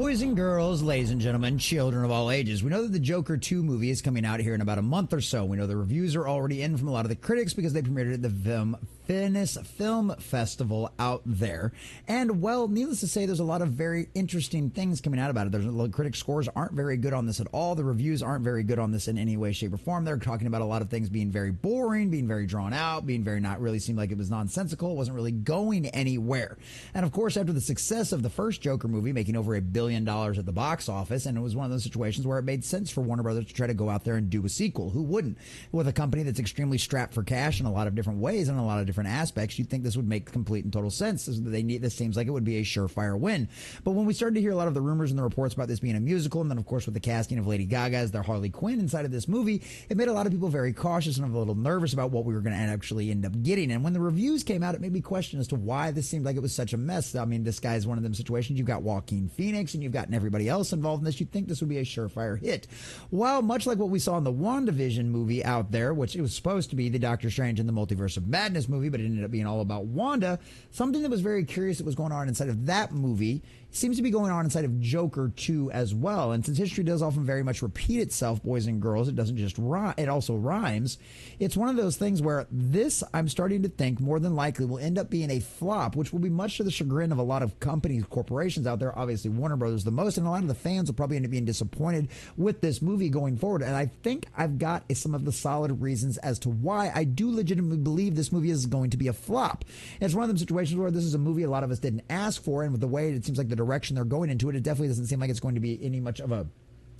Boys and girls, ladies and gentlemen, children of all ages, we know that the Joker 2 movie is coming out here in about a month or so. We know the reviews are already in from a lot of the critics because they premiered it at the Venice Film Festival out there. And, well, needless to say, there's a lot of very interesting things coming out about it. The critic scores aren't very good on this at all. The reviews aren't very good on this in any way, shape, or form. They're talking about a lot of things being very boring, being very drawn out, being very not really seemed like it was nonsensical. It wasn't really going anywhere. And, of course, after the success of the first Joker movie, making over $1 billion at the box office, and it was one of those situations where it made sense for Warner Brothers to try to go out there and do a sequel. Who wouldn't? With a company that's extremely strapped for cash in a lot of different ways and a lot of different aspects, you'd think this would make complete and total sense. This seems like it would be a surefire win. But when we started to hear a lot of the rumors and the reports about this being a musical, and then of course with the casting of Lady Gaga as their Harley Quinn inside of this movie, it made a lot of people very cautious and a little nervous about what we were going to actually end up getting. And when the reviews came out, it made me question as to why this seemed like it was such a mess. I mean, this guy's one of them situations. You've got Joaquin Phoenix and you've gotten everybody else involved in this. You'd think this would be a surefire hit. Well, much like what we saw in the WandaVision movie out there, which it was supposed to be the Doctor Strange in the Multiverse of Madness movie, but it ended up being all about Wanda. Something that was very curious that was going on inside of that movie seems to be going on inside of Joker 2 as well. And since history does often very much repeat itself, boys and girls, it doesn't just rhyme, it also rhymes. It's one of those things where this, I'm starting to think, more than likely will end up being a flop, which will be much to the chagrin of a lot of companies, corporations out there, obviously Warner Brothers the most, and a lot of the fans will probably end up being disappointed with this movie going forward. And I think I've got some of the solid reasons as to why I do legitimately believe this movie is going to be a flop. And it's one of them situations where this is a movie a lot of us didn't ask for, and with the way it seems like the direction they're going into it, it definitely doesn't seem like it's going to be any much of a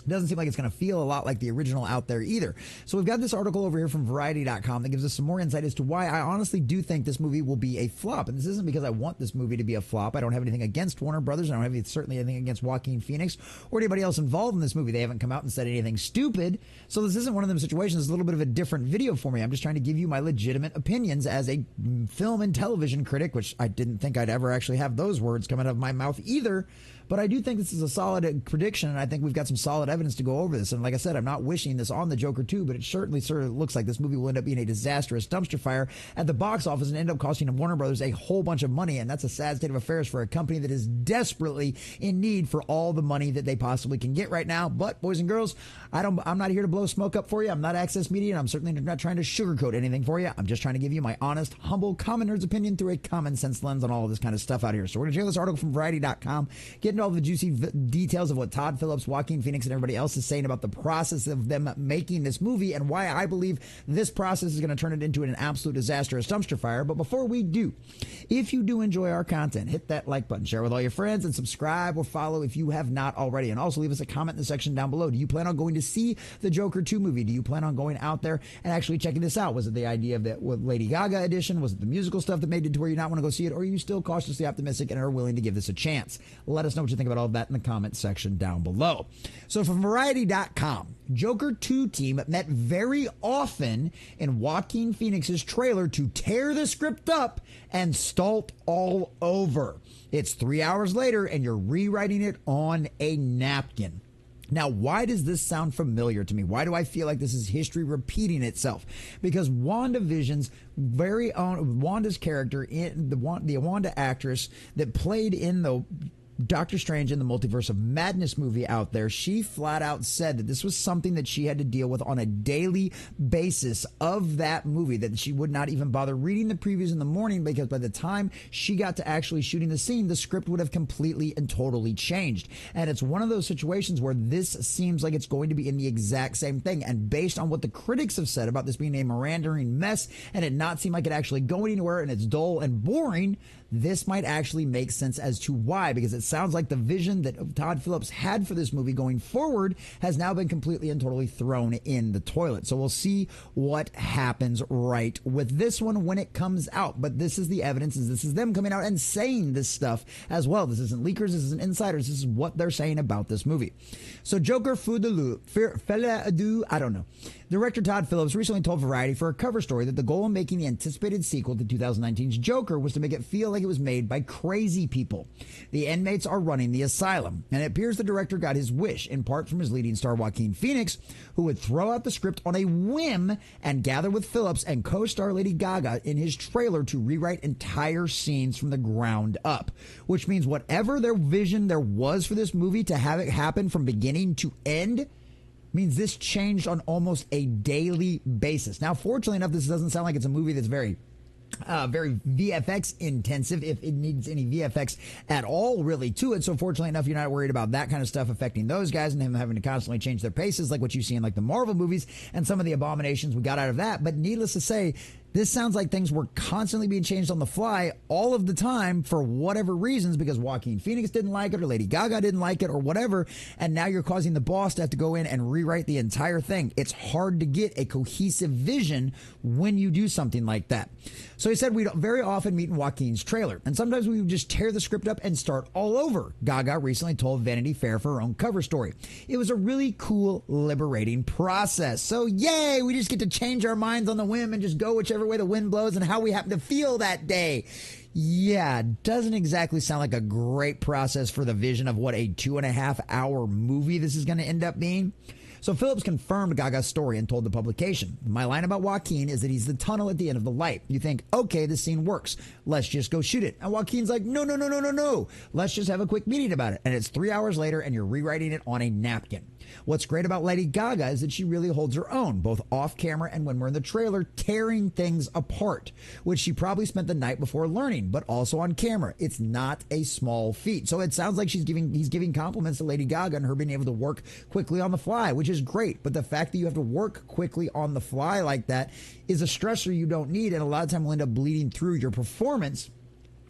doesn't seem like it's going to feel a lot like the original out there either. So we've got this article over here from Variety.com that gives us some more insight as to why I honestly do think this movie will be a flop. And this isn't because I want this movie to be a flop. I don't have anything against Warner Brothers. I don't have certainly anything against Joaquin Phoenix or anybody else involved in this movie. They haven't come out and said anything stupid. So this isn't one of them situations. It's a little bit of a different video for me. I'm just trying to give you my legitimate opinions as a film and television critic, which I didn't think I'd ever actually have those words come out of my mouth either. But I do think this is a solid prediction, and I think we've got some solid evidence to go over this. And like I said, I'm not wishing this on the Joker 2, but it certainly sort of looks like this movie will end up being a disastrous dumpster fire at the box office and end up costing Warner Brothers a whole bunch of money. And that's a sad state of affairs for a company that is desperately in need for all the money that they possibly can get right now. But boys and girls, I'm not here to blow smoke up for you. I'm not Access Media, and I'm certainly not trying to sugarcoat anything for you. I'm just trying to give you my honest, humble, common nerd's opinion through a common sense lens on all of this kind of stuff out here. So we're going to check this article from Variety.com, get into all the juicy details of what Todd Phillips, Joaquin Phoenix, and everybody else is saying about the process of them making this movie and why I believe this process is going to turn it into an absolute disastrous dumpster fire. But before we do, if you do enjoy our content, hit that like button, share with all your friends, and subscribe or follow if you have not already. And also leave us a comment in the section down below. Do you plan on going to see the Joker 2 movie? Do you plan on going out there and actually checking this out? Was it the idea of that with Lady Gaga edition? Was it the musical stuff that made it to where you not want to go see it? Or are you still cautiously optimistic and are willing to give this a chance? Let us know what you think about all of that in the comment section down below. So from Variety.com, Joker 2 team met very often in Joaquin Phoenix's trailer to tear the script up and start all over. It's 3 hours later and you're rewriting it on a napkin. Now, why does this sound familiar to me? Why do I feel like this is history repeating itself? Because WandaVision's very own, Wanda's character, in the Wanda actress that played in the Doctor Strange in the Multiverse of Madness movie out there, she flat out said that this was something that she had to deal with on a daily basis of that movie, that she would not even bother reading the previews in the morning because by the time she got to actually shooting the scene, the script would have completely and totally changed. And it's one of those situations where this seems like it's going to be in the exact same thing. And based on what the critics have said about this being a meandering mess and it not seem like it actually going anywhere and it's dull and boring, this might actually make sense as to why, because it sounds like the vision that Todd Phillips had for this movie going forward has now been completely and totally thrown in the toilet. So we'll see what happens right with this one when it comes out. But this is the evidence, is this is them coming out and saying this stuff as well. This isn't leakers, this isn't insiders, this is what they're saying about this movie. So Joker I don't know. Director Todd Phillips recently told Variety for a cover story that the goal in making the anticipated sequel to 2019's Joker was to make it feel like it was made by crazy people. The end inmates are running the asylum. And it appears the director got his wish, in part from his leading star Joaquin Phoenix, who would throw out the script on a whim and gather with Phillips and co-star Lady Gaga in his trailer to rewrite entire scenes from the ground up. Which means whatever their vision there was for this movie to have it happen from beginning to end means this changed on almost a daily basis. Now, fortunately enough, this doesn't sound like it's a movie that's very VFX intensive, if it needs any VFX at all really to it. So fortunately enough, you're not worried about that kind of stuff affecting those guys and them having to constantly change their paces like what you see in like the Marvel movies and some of the abominations we got out of that. But needless to say, this sounds like things were constantly being changed on the fly all of the time for whatever reasons, because Joaquin Phoenix didn't like it or Lady Gaga didn't like it or whatever. And now you're causing the boss to have to go in and rewrite the entire thing. It's hard to get a cohesive vision when you do something like that. So he said we'd very often meet in Joaquin's trailer, and sometimes we would just tear the script up and start all over. Gaga recently told Vanity Fair for her own cover story. It was a really cool, liberating process. So yay, we just get to change our minds on the whim and just go whichever way the wind blows and how we happen to feel that day. Yeah, doesn't exactly sound like a great process for the vision of what a 2.5-hour movie this is going to end up being. So Phillips confirmed Gaga's story and told the publication, "My line about Joaquin is that he's the tunnel at the end of the light. You think, okay, this scene works. Let's just go shoot it." And Joaquin's like, no. Let's just have a quick meeting about it. And it's 3 hours later and you're rewriting it on a napkin. What's great about Lady Gaga is that she really holds her own, both off camera and when we're in the trailer, tearing things apart, which she probably spent the night before learning, but also on camera. It's not a small feat. So it sounds like he's giving compliments to Lady Gaga and her being able to work quickly on the fly, which is great. But the fact that you have to work quickly on the fly like that is a stressor you don't need, and a lot of time will end up bleeding through your performance.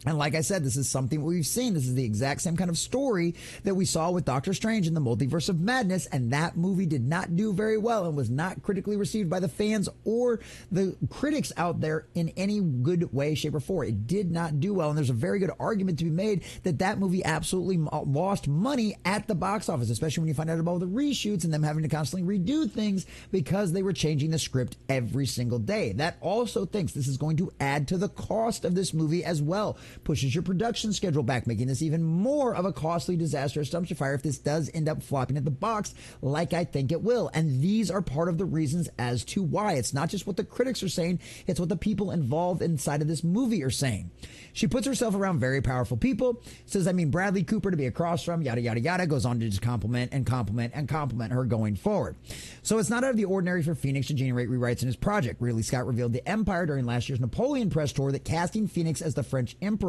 And like I said, this is something we've seen. This is the exact same kind of story that we saw with Doctor Strange in the Multiverse of Madness, and that movie did not do very well and was not critically received by the fans or the critics out there in any good way, shape, or form. It did not do well, and there's a very good argument to be made that that movie absolutely lost money at the box office, especially when you find out about the reshoots and them having to constantly redo things because they were changing the script every single day. That also thinks this is going to add to the cost of this movie as well. Pushes your production schedule back, making this even more of a costly, disastrous dumpster fire if this does end up flopping at the box like I think it will. And these are part of the reasons as to why. It's not just what the critics are saying, it's what the people involved inside of this movie are saying. She puts herself around very powerful people, says, Bradley Cooper to be across from, yada, yada, yada, goes on to just compliment her going forward. So it's not out of the ordinary for Phoenix to generate rewrites in his project. Ridley Scott revealed to Empire during last year's Napoleon press tour that casting Phoenix as the French emperor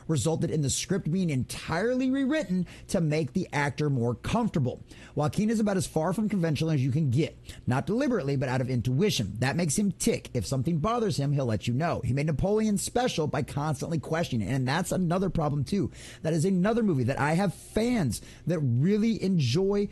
resulted in the script being entirely rewritten to make the actor more comfortable. Joaquin is about as far from conventional as you can get. Not deliberately, but out of intuition. That makes him tick. If something bothers him, he'll let you know. He made Napoleon special by constantly questioning it, and that's another problem too. That is another movie that I have fans that really enjoy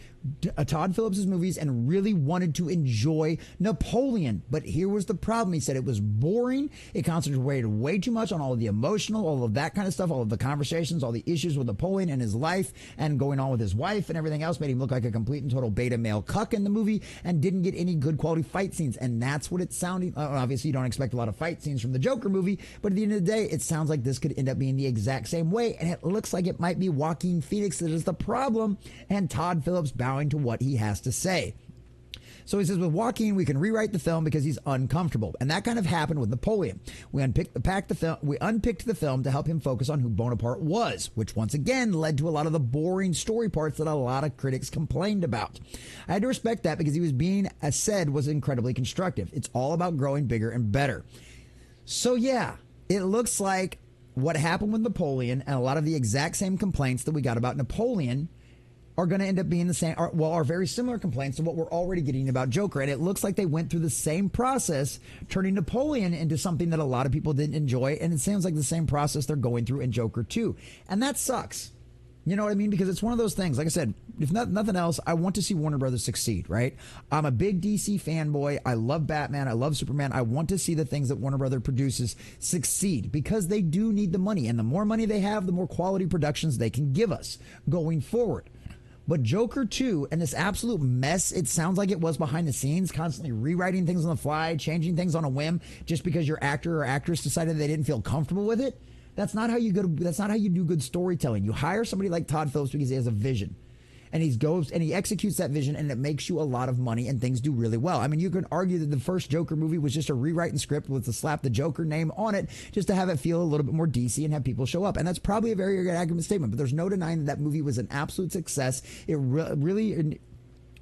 Todd Phillips' movies and really wanted to enjoy Napoleon. But here was the problem. He said it was boring. It concentrated way too much on all of the emotional, all of that kind of stuff, all of the conversations, all the issues with Napoleon and his life and going on with his wife and everything else, made him look like a complete and total beta male cuck in the movie and didn't get any good quality fight scenes. And that's what it sounded. Obviously, you don't expect a lot of fight scenes from the Joker movie, but at the end of the day, it sounds like this could end up being the exact same way. And it looks like it might be Joaquin Phoenix that is the problem and Todd Phillips bowing to what he has to say. So he says, with Joaquin, we can rewrite the film because he's uncomfortable. And that kind of happened with Napoleon. We unpicked the film to help him focus on who Bonaparte was, which once again led to a lot of the boring story parts that a lot of critics complained about. I had to respect that because he was being said was incredibly constructive. It's all about growing bigger and better. So yeah, it looks like what happened with Napoleon and a lot of the exact same complaints that we got about Napoleon are going to end up being the same, are very similar complaints to what we're already getting about Joker. And it looks like they went through the same process, turning Napoleon into something that a lot of people didn't enjoy. And it sounds like the same process they're going through in Joker 2. And that sucks. You know what I mean? Because it's one of those things. Like I said, if nothing else, I want to see Warner Brothers succeed, right? I'm a big DC fanboy. I love Batman. I love Superman. I want to see the things that Warner Brothers produces succeed because they do need the money. And the more money they have, the more quality productions they can give us going forward. But Joker 2 and this absolute mess it sounds like it was behind the scenes, constantly rewriting things on the fly, changing things on a whim just because your actor or actress decided they didn't feel comfortable with it, That's not how you do good storytelling. You hire somebody like Todd Phillips because he has a vision. And he executes that vision, and it makes you a lot of money, and things do really well. I mean, you could argue that the first Joker movie was just a rewriting script with to slap the Joker name on it, just to have it feel a little bit more DC and have people show up. And that's probably a very accurate statement, but there's no denying that movie was an absolute success. It really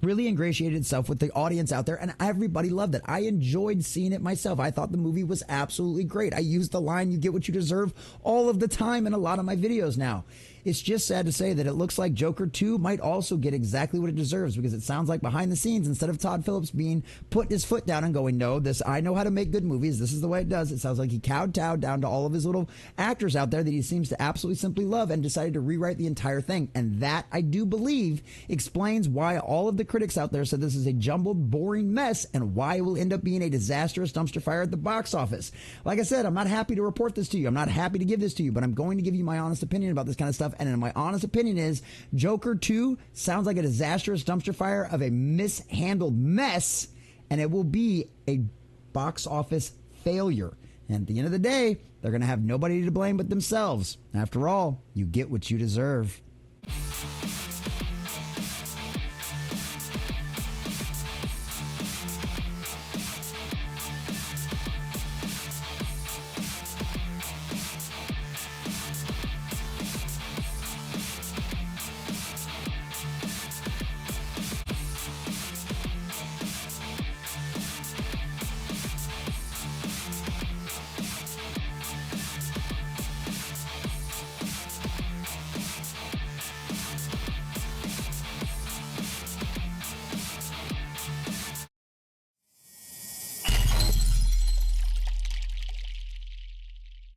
ingratiated itself with the audience out there, and everybody loved it. I enjoyed seeing it myself. I thought the movie was absolutely great. I use the line, "You get what you deserve," all of the time in a lot of my videos now. It's just sad to say that it looks like Joker 2 might also get exactly what it deserves, because it sounds like behind the scenes, instead of Todd Phillips being putting his foot down and going, "No, I know how to make good movies. This is the way it does." It sounds like he kowtowed down to all of his little actors out there that he seems to absolutely simply love, and decided to rewrite the entire thing. And that, I do believe, explains why all of the critics out there said this is a jumbled, boring mess, and why it will end up being a disastrous dumpster fire at the box office. Like I said, I'm not happy to report this to you. I'm not happy to give this to you, but I'm going to give you my honest opinion about this kind of stuff. And my honest opinion is Joker 2 sounds like a disastrous dumpster fire of a mishandled mess, and it will be a box office failure. And at the end of the day, they're going to have nobody to blame but themselves. After all, you get what you deserve.